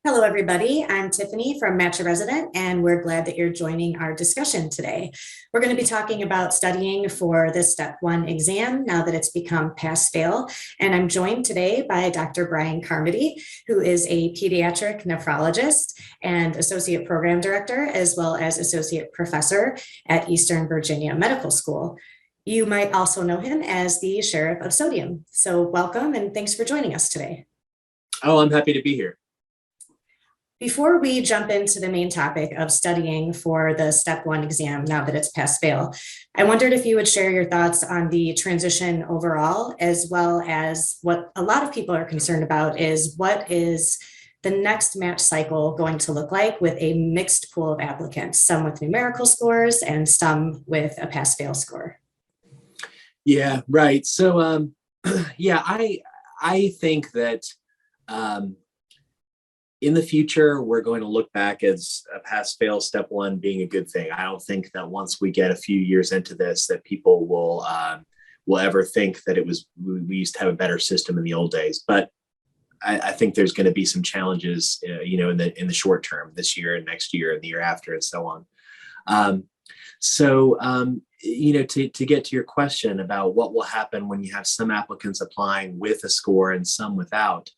Hello, everybody. I'm Tiffany from Match a Resident, and we're glad that you're joining our discussion today. We're going to be talking about studying for the Step 1 exam now that it's become pass-fail. And I'm joined today by Dr. Bryan Carmody, who is a pediatric nephrologist and associate program director, as well as associate professor at Eastern Virginia Medical School. You might also know him as the Sheriff of Sodium. So welcome, and thanks for joining us today. Oh, I'm happy to be here. Before we jump into the main topic of studying for the Step 1 exam, now that it's pass-fail, I wondered if you would share your thoughts on the transition overall, as well as what a lot of people are concerned about is what is the next match cycle going to look like with a mixed pool of applicants, some with numerical scores and some with a pass-fail score. Yeah, right. So, yeah, I think that in the future, we're going to look back as a pass-fail Step 1 being a good thing. I don't think that once we get a few years into this, that people will ever think that we used to have a better system in the old days. But I think there's going to be some challenges, in the short term, this year and next year and the year after, and so on. To get to your question about what will happen when you have some applicants applying with a score and some without.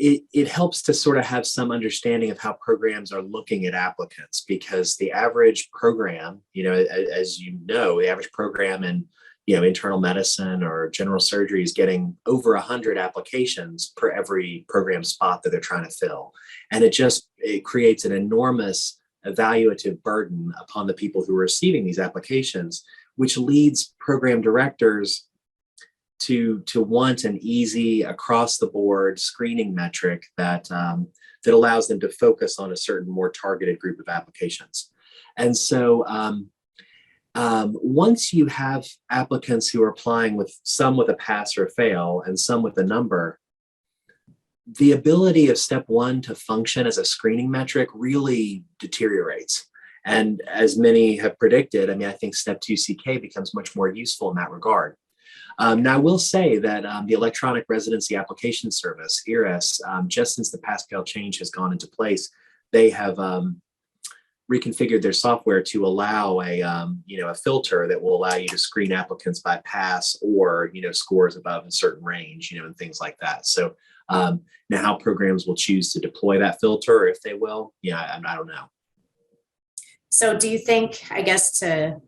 It helps to sort of have some understanding of how programs are looking at applicants, because the average program, as you know, the average program in, internal medicine or general surgery is getting over 100 applications per every program spot that they're trying to fill. And it creates an enormous evaluative burden upon the people who are receiving these applications, which leads program directors to want an easy across the board screening metric that allows them to focus on a certain more targeted group of applications. And so once you have applicants who are applying with some with a pass or a fail and some with a number, the ability of Step 1 to function as a screening metric really deteriorates. And as many have predicted, I think Step 2 CK becomes much more useful in that regard. Now, I will say that the Electronic Residency Application Service, ERAS, just since the pass-fail change has gone into place, they have reconfigured their software to allow a filter that will allow you to screen applicants by pass or scores above a certain range, and things like that. So now how programs will choose to deploy that filter, or if they will, I don't know. So do you think, I guess, to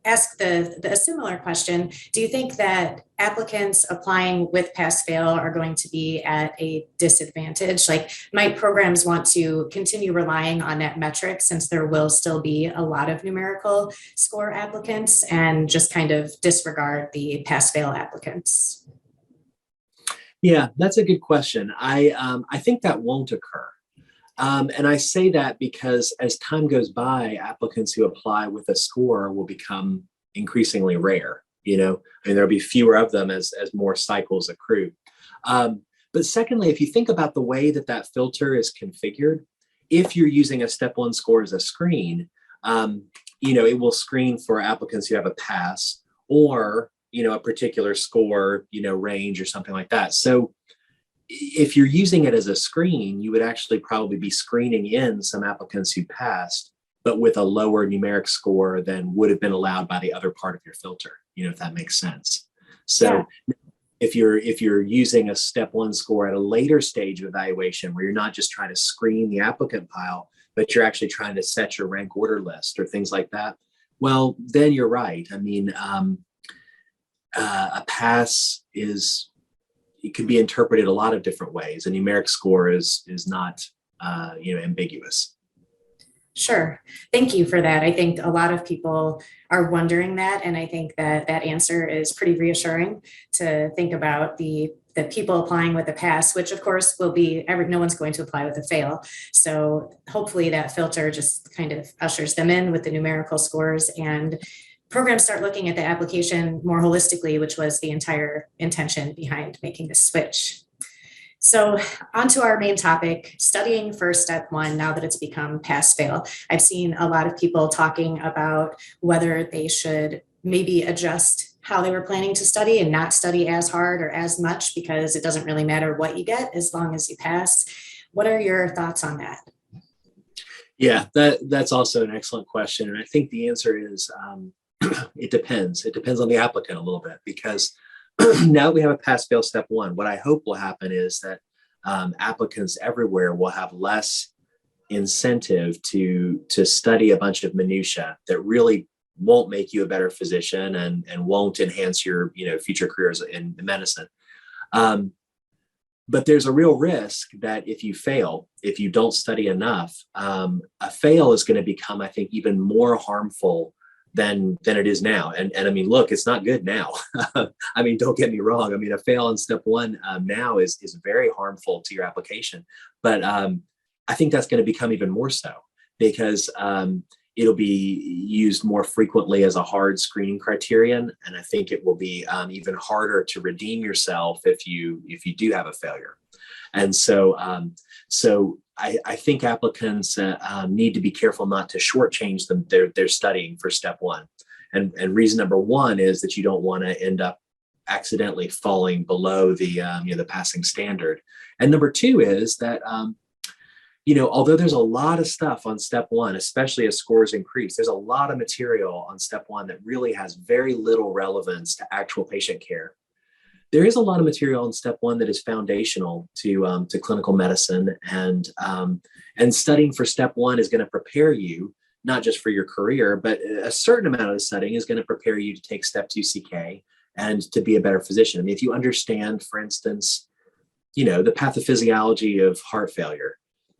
ask a similar question, do you think that applicants applying with pass-fail are going to be at a disadvantage? Like, might programs want to continue relying on that metric since there will still be a lot of numerical score applicants and just kind of disregard the pass-fail applicants? Yeah, that's a good question. I think that won't occur. And I say that because as time goes by, applicants who apply with a score will become increasingly rare. There'll be fewer of them as more cycles accrue. But secondly, if you think about the way that filter is configured, if you're using a Step 1 score as a screen, it will screen for applicants who have a pass or, a particular score, range or something like that. So if you're using it as a screen, you would actually probably be screening in some applicants who passed, but with a lower numeric score than would have been allowed by the other part of your filter, if that makes sense. So yeah. If you're using a Step 1 score at a later stage of evaluation where you're not just trying to screen the applicant pile, but you're actually trying to set your rank order list or things like that, well, then you're right. A pass it can be interpreted a lot of different ways. A numeric score is not, ambiguous. Sure. Thank you for that. I think a lot of people are wondering that. And I think that answer is pretty reassuring to think about the people applying with a pass, which of course will be, no one's going to apply with a fail. So hopefully that filter just kind of ushers them in with the numerical scores, and programs start looking at the application more holistically, which was the entire intention behind making the switch. So on to our main topic, studying for Step 1 now that it's become pass-fail. I've seen a lot of people talking about whether they should maybe adjust how they were planning to study and not study as hard or as much because it doesn't really matter what you get as long as you pass. What are your thoughts on that? Yeah, that's also an excellent question. And I think the answer is it depends. It depends on the applicant a little bit because now we have a pass fail step one. What I hope will happen is that applicants everywhere will have less incentive to study a bunch of minutia that really won't make you a better physician and won't enhance your future careers in medicine. But there's a real risk that if you fail, if you don't study enough, a fail is going to become, I think, even more harmful than it is now. And I mean, look, it's not good now. I mean, don't get me wrong. I mean, a fail in step one now is very harmful to your application. But I think that's going to become even more so because it'll be used more frequently as a hard screening criterion. And I think it will be even harder to redeem yourself if you do have a failure. And so I think applicants need to be careful not to shortchange them their studying for step one. And reason number one is that you don't want to end up accidentally falling below the passing standard. And number two is that although there's a lot of stuff on step one, especially as scores increase, there's a lot of material on step one that really has very little relevance to actual patient care. There is a lot of material in step one that is foundational to clinical medicine, and studying for step one is going to prepare you not just for your career, but a certain amount of the studying is going to prepare you to take step two CK and to be a better physician. I mean, if you understand, for instance, the pathophysiology of heart failure,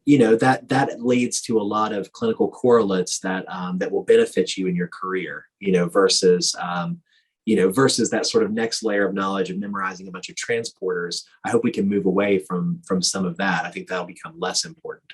that leads to a lot of clinical correlates that will benefit you in your career, versus that sort of next layer of knowledge of memorizing a bunch of transporters. I hope we can move away from some of that. I think that'll become less important.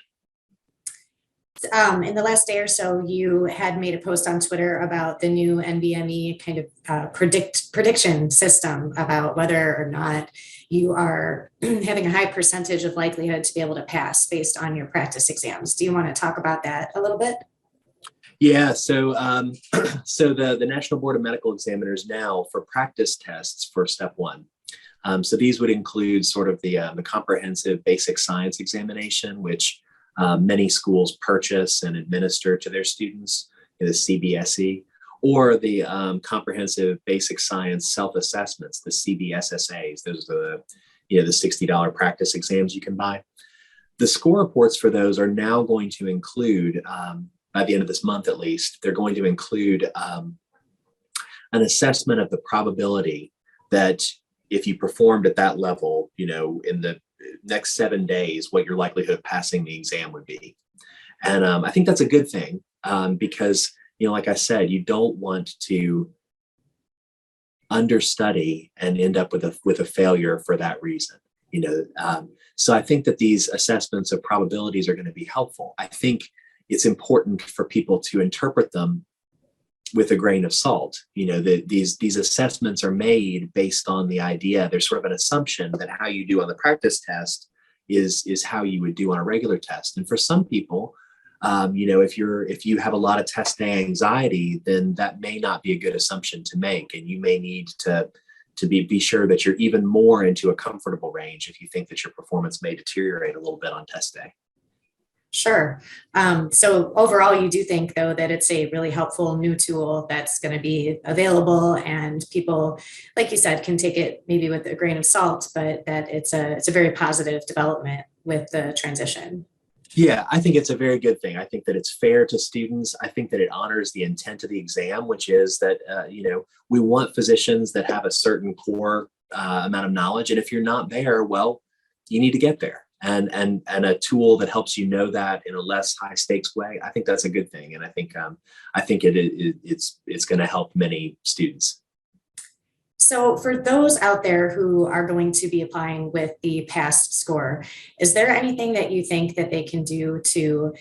In the last day or so, you had made a post on Twitter about the new NBME kind of prediction system about whether or not you are having a high percentage of likelihood to be able to pass based on your practice exams. Do you want to talk about that a little bit? Yeah, so the National Board of Medical Examiners now for practice tests for step one. So these would include sort of the comprehensive basic science examination, which many schools purchase and administer to their students, the CBSE, or the comprehensive basic science self-assessments, the CBSSAs. Those are the $60 practice exams you can buy. The score reports for those are now going to include, by the end of this month at least, they're going to include an assessment of the probability that if you performed at that level, in the next 7 days, what your likelihood of passing the exam would be. And I think that's a good thing because, like I said, you don't want to understudy and end up with a failure for that reason. So I think that these assessments of probabilities are going to be helpful. I think it's important for people to interpret them with a grain of salt. These assessments are made based on the idea. There's sort of an assumption that how you do on the practice test is how you would do on a regular test. And for some people, if you have a lot of test day anxiety, then that may not be a good assumption to make, and you may need to be sure that you're even more into a comfortable range if you think that your performance may deteriorate a little bit on test day. Sure. So overall, you do think, though, that it's a really helpful new tool that's going to be available, and people, like you said, can take it maybe with a grain of salt, but that it's a very positive development with the transition. Yeah, I think it's a very good thing. I think that it's fair to students. I think that it honors the intent of the exam, which is that, we want physicians that have a certain core amount of knowledge. And if you're not there, well, you need to get there. And a tool that helps you know that in a less high stakes way, I think that's a good thing. And I think it's going to help many students. So for those out there who are going to be applying with the past score, is there anything that you think that they can do to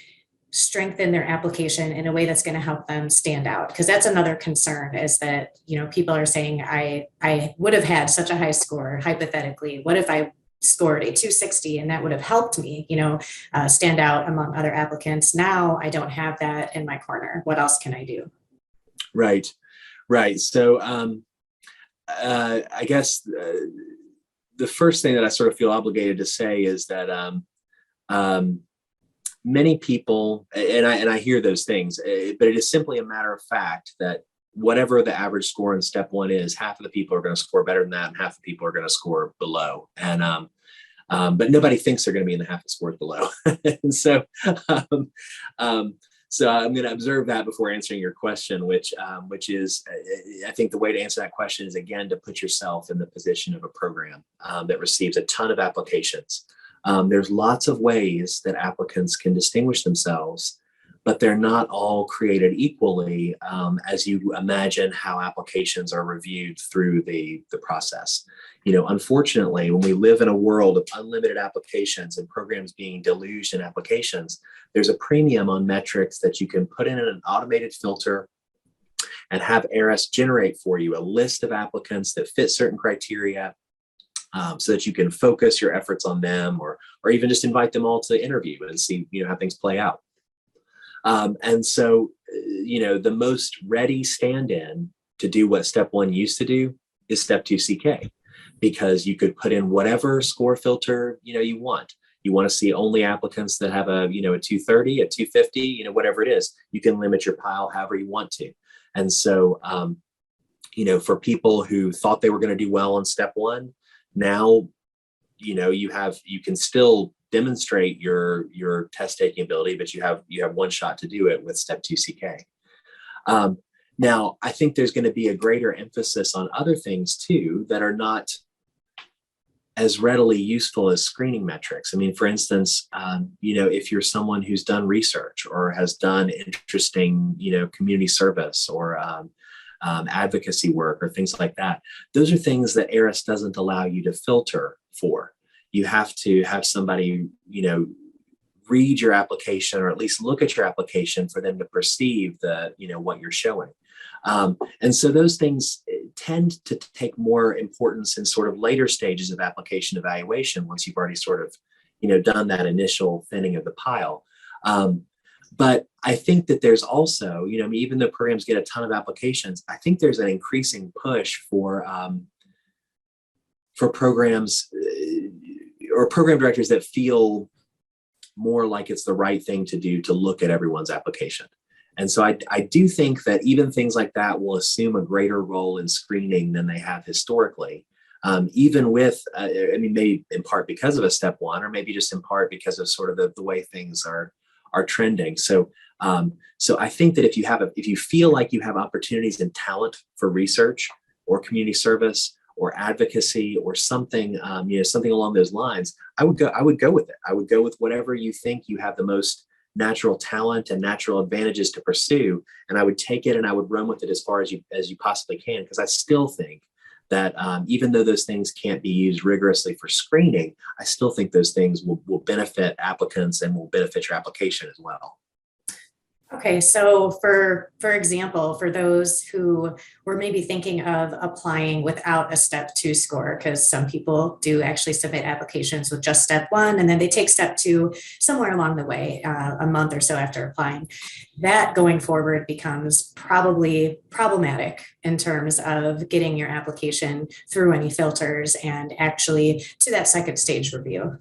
strengthen their application in a way that's going to help them stand out? Because that's another concern, is that, people are saying, I would have had such a high score, hypothetically. What if I scored a 260 and that would have helped me, stand out among other applicants? Now I don't have that in my corner. What else can I do? Right. So, I guess the first thing that I sort of feel obligated to say is that many people, and I hear those things, but it is simply a matter of fact that whatever the average score in step one is, half of the people are going to score better than that, and half the people are going to score below. And but nobody thinks they're going to be in the half the scores below. And so, so I'm going to observe that before answering your question, which is, I think the way to answer that question is, again, to put yourself in the position of a program that receives a ton of applications. There's lots of ways that applicants can distinguish themselves, but they're not all created equally as you imagine how applications are reviewed through the process. You know, unfortunately, when we live in a world of unlimited applications and programs being deluged in applications, there's a premium on metrics that you can put in an automated filter and have ARIS generate for you a list of applicants that fit certain criteria, so that you can focus your efforts on them, or even just invite them all to interview and see, you know, how things play out. And so, you know, the most ready stand-in to do what step one used to do is step two CK, because you could put in whatever score filter, you know, you want. You want to see only applicants that have a, you know, a 230, a 250, you know, whatever it is. You can limit your pile however you want to. And so, you know, for people who thought they were going to do well on step one, now, you know, you can still demonstrate your test taking ability, but you have one shot to do it with step two CK. Now, I think there's going to be a greater emphasis on other things too that are not as readily useful as screening metrics. I mean, for instance, you know, if you're someone who's done research or has done interesting, you know, community service or advocacy work or things like that, those are things that ARIS doesn't allow you to filter for. You have to have somebody, you know, read your application, or at least look at your application for them to perceive the, you know, what you're showing. And so those things tend to take more importance in sort of later stages of application evaluation, once you've already sort of, you know, done that initial thinning of the pile. But I think that there's also, you know, even though programs get a ton of applications, I think there's an increasing push for programs or program directors that feel more like it's the right thing to do to look at everyone's application. And so I do think that even things like that will assume a greater role in screening than they have historically, even with, I mean, maybe in part because of a step one, or maybe just in part because of sort of the way things are trending. So I think that if you feel like you have opportunities and talent for research or community service or advocacy or something, you know, something along those lines, I would go with it. I would go with whatever you think you have the most natural talent and natural advantages to pursue, and I would take it and I would run with it as far as you possibly can, because I still think that even though those things can't be used rigorously for screening, I still think those things will benefit applicants and will benefit your application as well. Okay, so for example, for those who were maybe thinking of applying without a step two score, because some people do actually submit applications with just step one, and then they take step two somewhere along the way, a month or so after applying, that going forward becomes probably problematic in terms of getting your application through any filters and actually to that second stage review.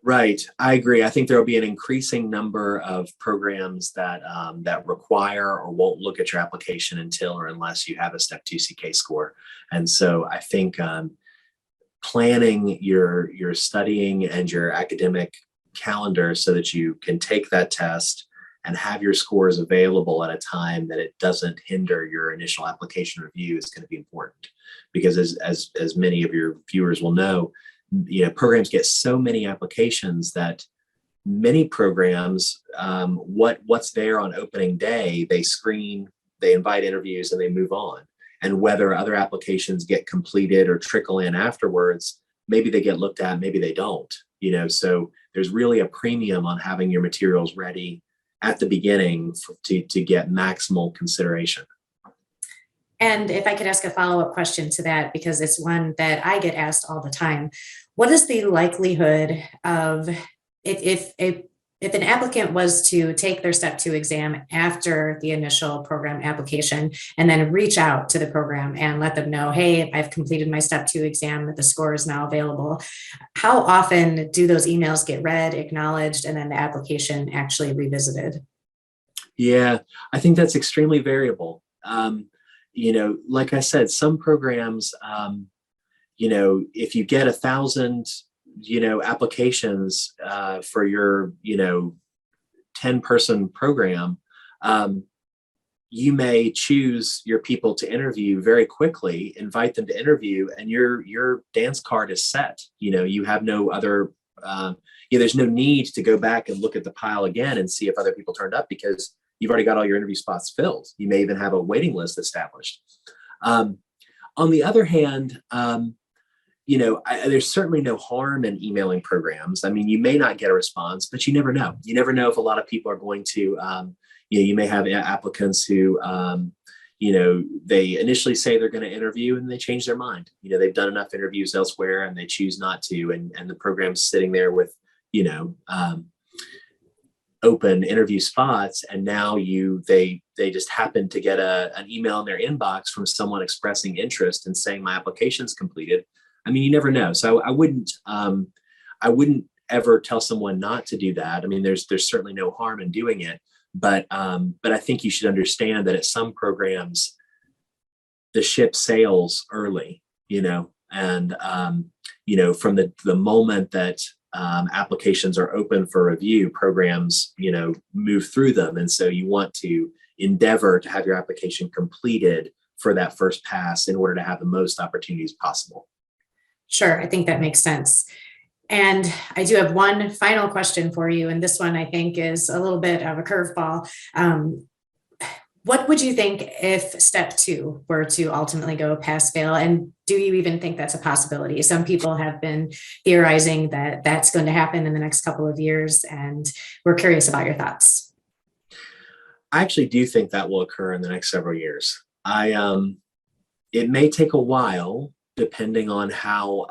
Right, I agree. I think there will be an increasing number of programs that that require or won't look at your application until or unless you have a step 2 CK score. And so I think planning your studying and your academic calendar so that you can take that test and have your scores available at a time that it doesn't hinder your initial application review is going to be important. Because as many of your viewers will know, you know, programs get so many applications that many programs, what's there on opening day, they screen, they invite interviews, and they move on. And whether other applications get completed or trickle in afterwards, maybe they get looked at, maybe they don't. You know, so there's really a premium on having your materials ready at the beginning to get maximal consideration. And if I could ask a follow-up question to that, because it's one that I get asked all the time, what is the likelihood of if if an applicant was to take their step 2 exam after the initial program application and then reach out to the program and let them know, hey, I've completed my step 2 exam, the score is now available, how often do those emails get read, acknowledged, and then the application actually revisited? Yeah, I think that's extremely variable. Like I said, some programs, if you get 1,000, applications for your, 10-person program, you may choose your people to interview very quickly, invite them to interview, and your dance card is set. You have no other, there's no need to go back and look at the pile again and see if other people turned up because you've already got all your interview spots filled. You may even have a waiting list established. On the other hand, there's certainly no harm in emailing programs. I mean, you may not get a response, but you never know. You never know if a lot of people are going to, you may have applicants who, they initially say they're going to interview and they change their mind. They've done enough interviews elsewhere and they choose not to. And the program's sitting there with, open interview spots, and now they just happen to get an email in their inbox from someone expressing interest and saying my application's completed. I mean, you never know. So I wouldn't ever tell someone not to do that. I mean, there's certainly no harm in doing it, but I think you should understand that at some programs the ship sails early, and from the moment that applications are open for review, programs, move through them. And so you want to endeavor to have your application completed for that first pass in order to have the most opportunities possible. Sure, I think that makes sense. And I do have one final question for you. And this one I think is a little bit of a curveball. What would you think if step 2 were to ultimately go pass fail? And do you even think that's a possibility? Some people have been theorizing that that's going to happen in the next couple of years, and we're curious about your thoughts. I actually do think that will occur in the next several years. It may take a while, depending on how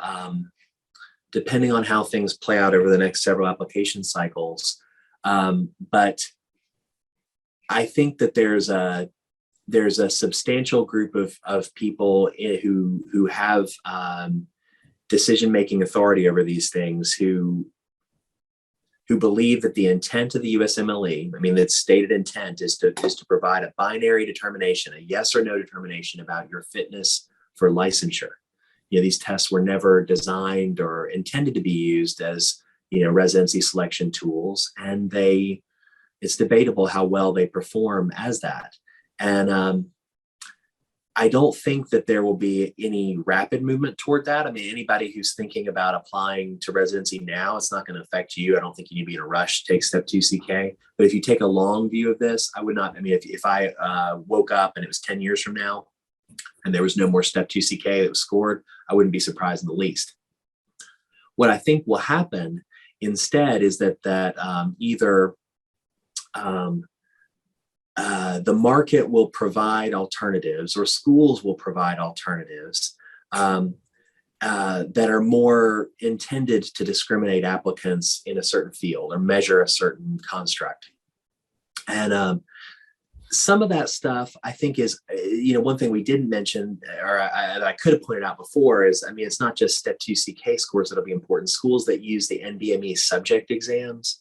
things play out over the next several application cycles. But I think that there's a substantial group of people who have decision-making authority over these things who believe that the intent of the USMLE, I mean, its stated intent is to provide a binary determination, a yes or no determination about your fitness for licensure. These tests were never designed or intended to be used as, residency selection tools, and it's debatable how well they perform as that. And I don't think that there will be any rapid movement toward that. I mean, anybody who's thinking about applying to residency now, it's not going to affect you. I don't think you need to be in a rush to take step 2 CK. But if you take a long view of this, I would not. I mean, if I woke up and it was 10 years from now and there was no more step 2 CK that was scored, I wouldn't be surprised in the least. What I think will happen instead is that either the market will provide alternatives, or schools will provide alternatives that are more intended to discriminate applicants in a certain field or measure a certain construct. And some of that stuff, I think, is, one thing we didn't mention, or I could have pointed out before, is, I mean, it's not just step 2 CK scores that'll be important. Schools that use the NBME subject exams,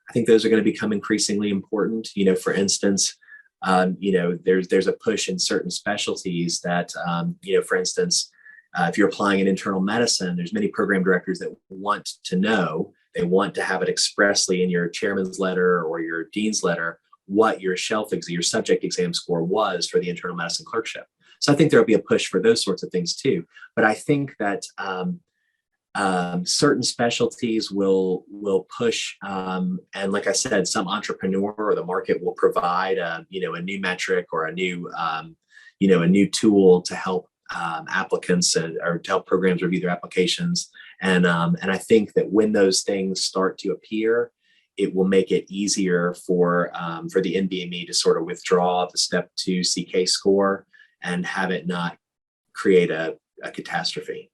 I think those are going to become increasingly important. For instance, there's a push in certain specialties that, for instance, if you're applying in internal medicine, there's many program directors that want to know, they want to have it expressly in your chairman's letter or your dean's letter what your your subject exam score was for the internal medicine clerkship. So I think there'll be a push for those sorts of things too. But I think that certain specialties will push, and like I said, some entrepreneur or the market will provide a new metric or a new tool to help applicants or to help programs review their applications. And I think that when those things start to appear, it will make it easier for the NBME to sort of withdraw the step 2 CK score and have it not create a catastrophe.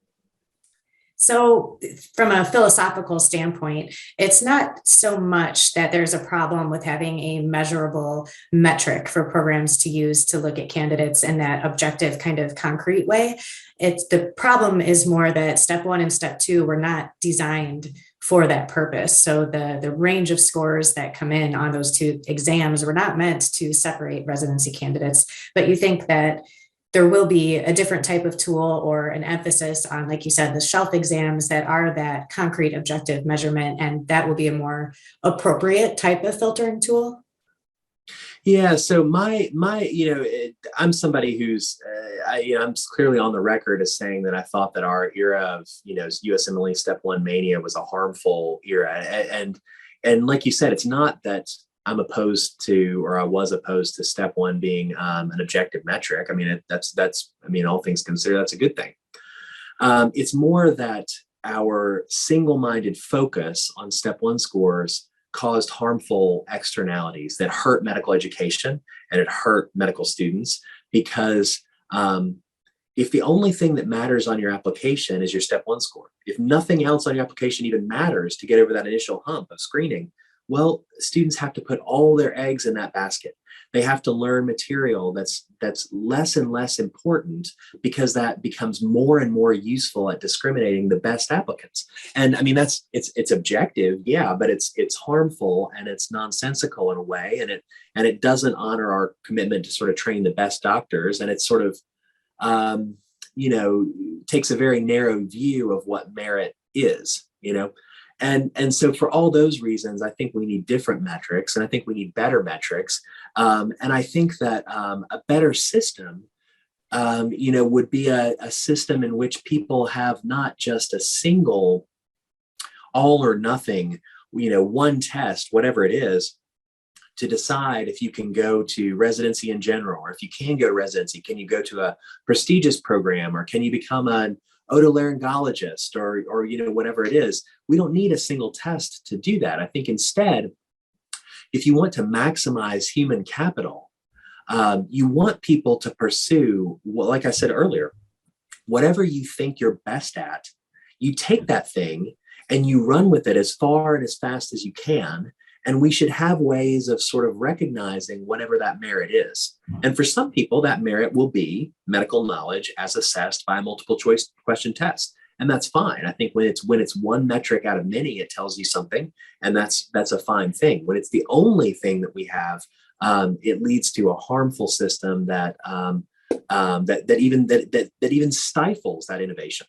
So, from a philosophical standpoint, it's not so much that there's a problem with having a measurable metric for programs to use to look at candidates in that objective kind of concrete way. It's the problem is more that step one and step two were not designed for that purpose. So the range of scores that come in on those two exams were not meant to separate residency candidates, but you think that there will be a different type of tool or an emphasis on, like you said, the shelf exams that are that concrete objective measurement, and that will be a more appropriate type of filtering tool. Yeah. So I'm somebody who's, I'm clearly on the record as saying that I thought that our era of, USMLE Step One mania was a harmful era, and like you said, it's not that I'm opposed to, or I was opposed to Step One being an objective metric. I mean, all things considered, that's a good thing. It's more that our single-minded focus on Step One scores caused harmful externalities that hurt medical education and it hurt medical students, because if the only thing that matters on your application is your Step One score, if nothing else on your application even matters to get over that initial hump of screening, well, students have to put all their eggs in that basket. They have to learn material that's less and less important, because that becomes more and more useful at discriminating the best applicants. And I mean, it's objective, yeah, but it's harmful and it's nonsensical in a way, and it doesn't honor our commitment to sort of train the best doctors, and it's sort of takes a very narrow view of what merit is. And so for all those reasons, I think we need different metrics, and I think we need better metrics. And I think that a better system, would be a system in which people have not just a single all or nothing, one test, whatever it is, to decide if you can go to residency in general, or if you can go to residency, can you go to a prestigious program, or can you become an otolaryngologist, or whatever it is. We don't need a single test to do that. I think instead, if you want to maximize human capital, you want people to pursue, well, like I said earlier, whatever you think you're best at, you take that thing and you run with it as far and as fast as you can. And we should have ways of sort of recognizing whatever that merit is. And for some people, that merit will be medical knowledge as assessed by a multiple choice question test. And that's fine. I think when it's one metric out of many, it tells you something, and that's a fine thing. When it's the only thing that we have, it leads to a harmful system that even stifles that innovation.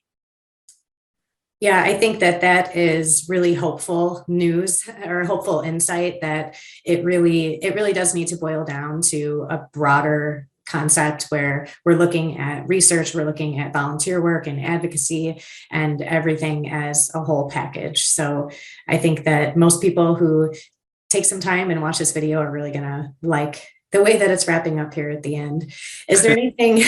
Yeah, I think that is really hopeful news, or hopeful insight, that it really does need to boil down to a broader concept where we're looking at research, we're looking at volunteer work and advocacy, and everything as a whole package. So I think that most people who take some time and watch this video are really gonna like the way that it's wrapping up here at the end. Is there anything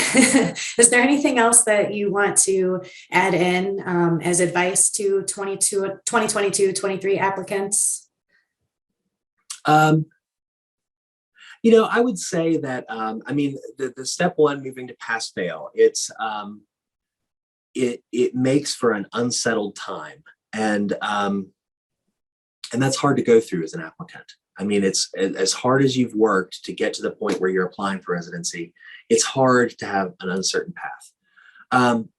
else that you want to add in as advice to 2022-23 applicants? I would say that, the Step One moving to pass fail, it makes for an unsettled time. And that's hard to go through as an applicant. I mean, it's as hard as you've worked to get to the point where you're applying for residency, it's hard to have an uncertain path. And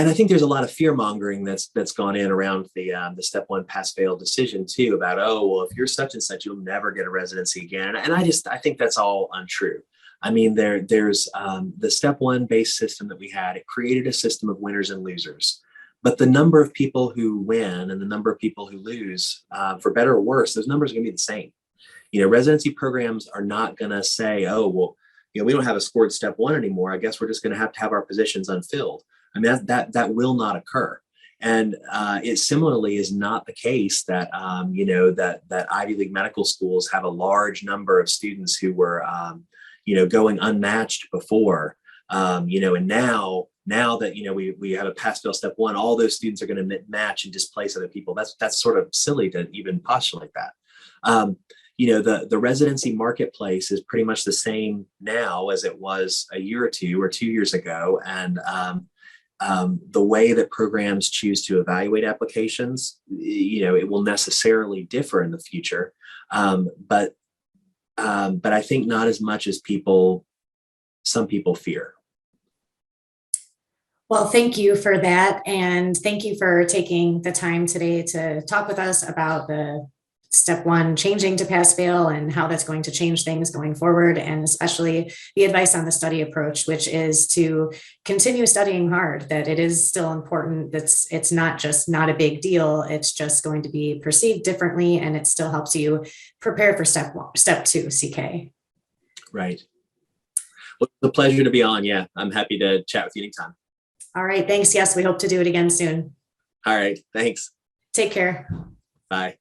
I think there's a lot of fear mongering that's gone in around the Step One pass fail decision too, about, oh, well, if you're such and such, you'll never get a residency again. And I think that's all untrue. I mean, there's the Step One base system that we had. It created a system of winners and losers. But the number of people who win and the number of people who lose, for better or worse, those numbers are going to be the same. Residency programs are not going to say, oh, well, we don't have a scored Step One anymore. I guess we're just going to have our positions unfilled. I mean, that will not occur. And it similarly is not the case that, that Ivy League medical schools have a large number of students who were, going unmatched before, and now that, we have a pass fail Step One, all those students are going to match and displace other people. That's sort of silly to even postulate that. The residency marketplace is pretty much the same now as it was a year or 2 years ago. And, the way that programs choose to evaluate applications, it will necessarily differ in the future. But I think not as much as some people fear. Well, thank you for that. And thank you for taking the time today to talk with us about the step one, changing to pass fail and how that's going to change things going forward. And especially the advice on the study approach, which is to continue studying hard, that it is still important. It's not just not a big deal. It's just going to be perceived differently. And it still helps you prepare for step two, CK. Right. Well, it's a pleasure to be on. Yeah, I'm happy to chat with you anytime. All right. Thanks. Yes, we hope to do it again soon. All right. Thanks. Take care. Bye.